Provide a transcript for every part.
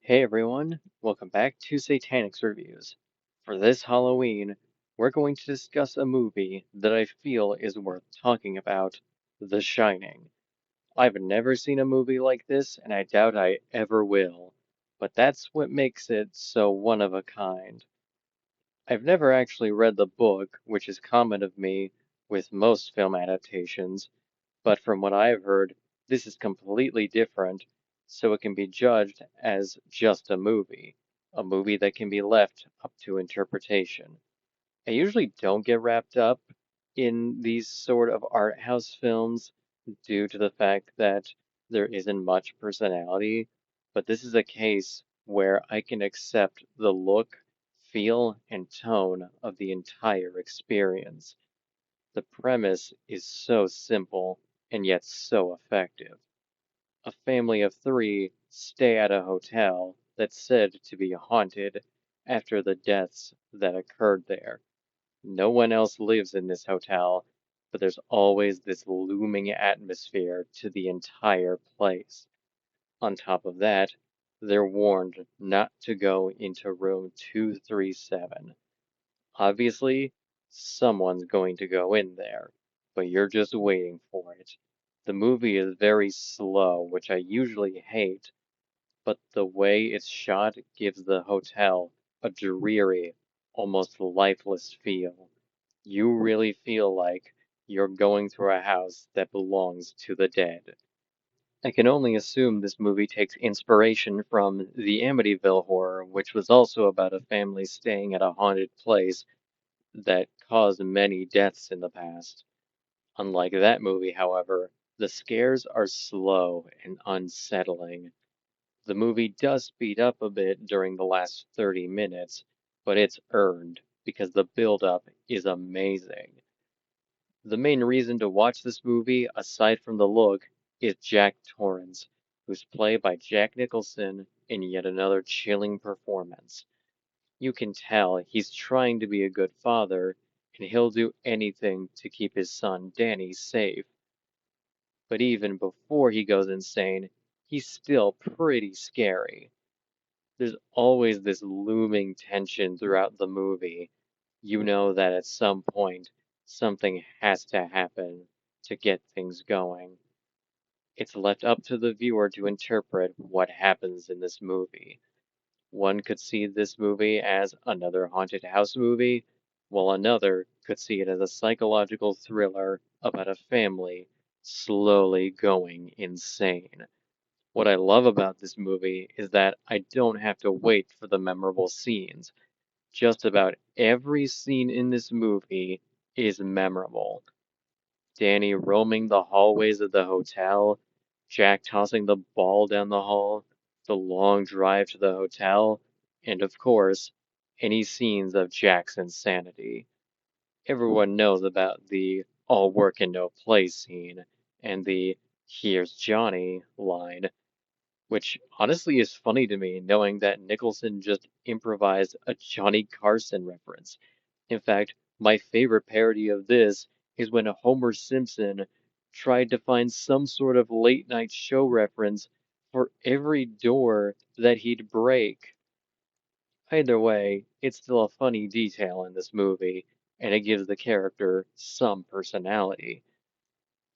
Hey everyone, welcome back to Satanix Reviews. For this Halloween, we're going to discuss a movie that I feel is worth talking about, The Shining. I've never seen a movie like this, and I doubt I ever will, but that's what makes it so one of a kind. I've never actually read the book, which is common of me with most film adaptations, but from what I've heard, this is completely different, so it can be judged as just a movie that can be left up to interpretation. I usually don't get wrapped up in these sort of art house films due to the fact that there isn't much personality, but this is a case where I can accept the look, feel, and tone of the entire experience. The premise is so simple and yet so effective. A family of three stay at a hotel that's said to be haunted after the deaths that occurred there. No one else lives in this hotel, but there's always this looming atmosphere to the entire place. On top of that, they're warned not to go into room 237. Obviously, someone's going to go in there, but you're just waiting for it. The movie is very slow, which I usually hate, but the way it's shot gives the hotel a dreary, almost lifeless feel. You really feel like you're going through a house that belongs to the dead. I can only assume this movie takes inspiration from the Amityville Horror, which was also about a family staying at a haunted place that caused many deaths in the past. Unlike that movie, however, the scares are slow and unsettling. The movie does speed up a bit during the last 30 minutes, but it's earned because the build-up is amazing. The main reason to watch this movie, aside from the look, is Jack Torrance, who's played by Jack Nicholson in yet another chilling performance. You can tell he's trying to be a good father, and he'll do anything to keep his son Danny safe. But even before he goes insane, he's still pretty scary. There's always this looming tension throughout the movie. You know that at some point, something has to happen to get things going. It's left up to the viewer to interpret what happens in this movie. One could see this movie as another haunted house movie, while another could see it as a psychological thriller about a family slowly going insane. What I love about this movie is that I don't have to wait for the memorable scenes. Just about every scene in this movie is memorable. Danny roaming the hallways of the hotel, Jack tossing the ball down the hall, the long drive to the hotel, and of course, any scenes of Jack's insanity. Everyone knows about the all work and no play scene, and the here's Johnny line, which honestly is funny to me knowing that Nicholson just improvised a Johnny Carson reference. In fact, my favorite parody of this is when Homer Simpson tried to find some sort of late night show reference for every door that he'd break. Either way, it's still a funny detail in this movie, and it gives the character some personality.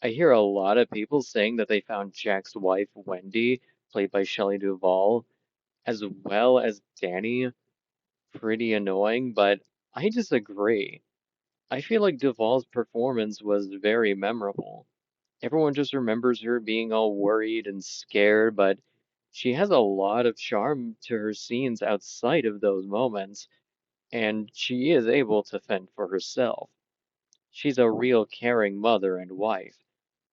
I hear a lot of people saying that they found Jack's wife, Wendy, played by Shelley Duvall, as well as Danny, pretty annoying, but I disagree. I feel like Duvall's performance was very memorable. Everyone just remembers her being all worried and scared, but she has a lot of charm to her scenes outside of those moments, and she is able to fend for herself. She's a real caring mother and wife,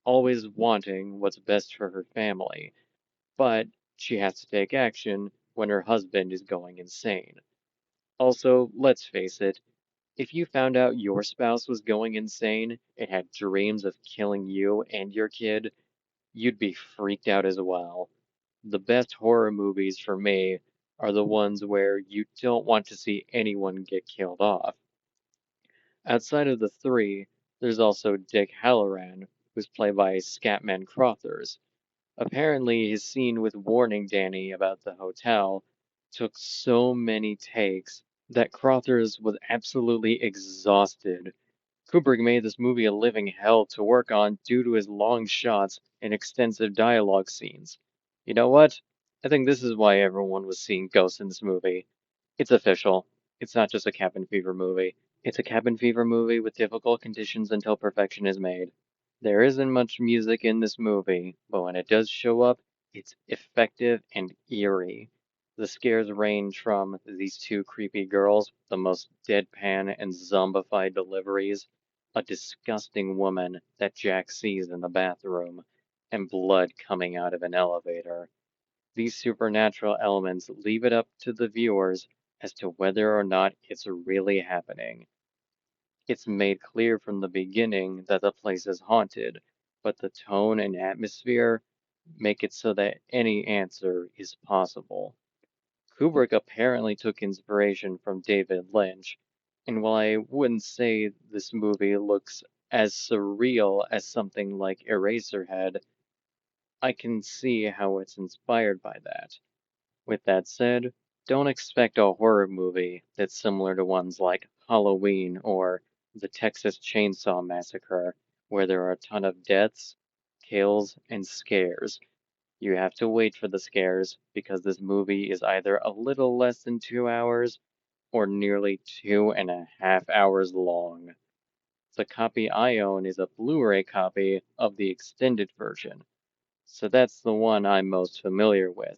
always wanting what's best for her family, but she has to take action when her husband is going insane. Also, let's face it, if you found out your spouse was going insane and had dreams of killing you and your kid, you'd be freaked out as well. The best horror movies for me are the ones where you don't want to see anyone get killed off. Outside of the three, there's also Dick Halloran, who's played by Scatman Crothers, Apparently, his scene with warning Danny about the hotel took so many takes that Crothers was absolutely exhausted. Kubrick made this movie a living hell to work on due to his long shots and extensive dialogue scenes. You know what? I think this is why everyone was seeing ghosts in this movie. It's official. It's not just a cabin fever movie. It's a cabin fever movie with difficult conditions until perfection is made. There isn't much music in this movie, but when it does show up, it's effective and eerie. The scares range from these two creepy girls, the most deadpan and zombified deliveries, a disgusting woman that Jack sees in the bathroom, and blood coming out of an elevator. These supernatural elements leave it up to the viewers as to whether or not it's really happening. It's made clear from the beginning that the place is haunted, but the tone and atmosphere make it so that any answer is possible. Kubrick apparently took inspiration from David Lynch, and while I wouldn't say this movie looks as surreal as something like Eraserhead, I can see how it's inspired by that. With that said, don't expect a horror movie that's similar to ones like Halloween or the Texas Chainsaw Massacre, where there are a ton of deaths, kills, and scares. You have to wait for the scares because this movie is either a little less than 2 hours or nearly 2.5 hours long. The copy I own is a Blu-ray copy of the extended version, so that's the one I'm most familiar with.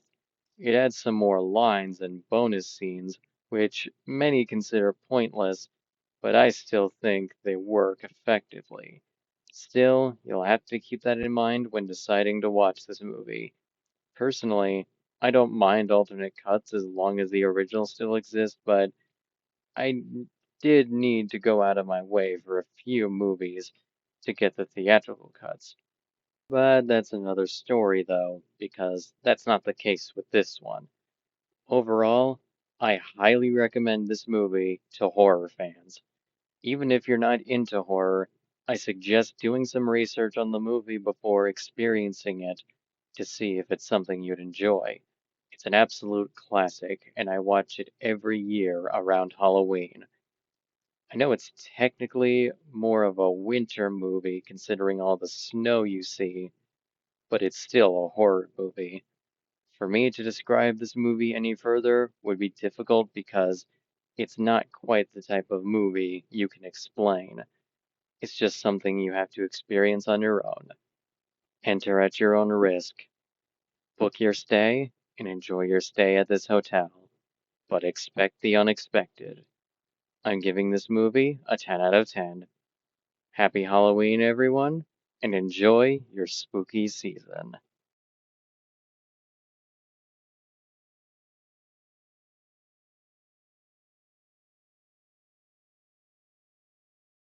It adds some more lines and bonus scenes, which many consider pointless, but I still think they work effectively. Still, you'll have to keep that in mind when deciding to watch this movie. Personally, I don't mind alternate cuts as long as the original still exists, but I did need to go out of my way for a few movies to get the theatrical cuts. But that's another story, though, because that's not the case with this one. Overall, I highly recommend this movie to horror fans. Even if you're not into horror, I suggest doing some research on the movie before experiencing it to see if it's something you'd enjoy. It's an absolute classic, and I watch it every year around Halloween. I know it's technically more of a winter movie considering all the snow you see, but it's still a horror movie. For me to describe this movie any further would be difficult because it's not quite the type of movie you can explain. It's just something you have to experience on your own. Enter at your own risk. Book your stay and enjoy your stay at this hotel, but expect the unexpected. I'm giving this movie a 10 out of 10. Happy Halloween, everyone, and enjoy your spooky season.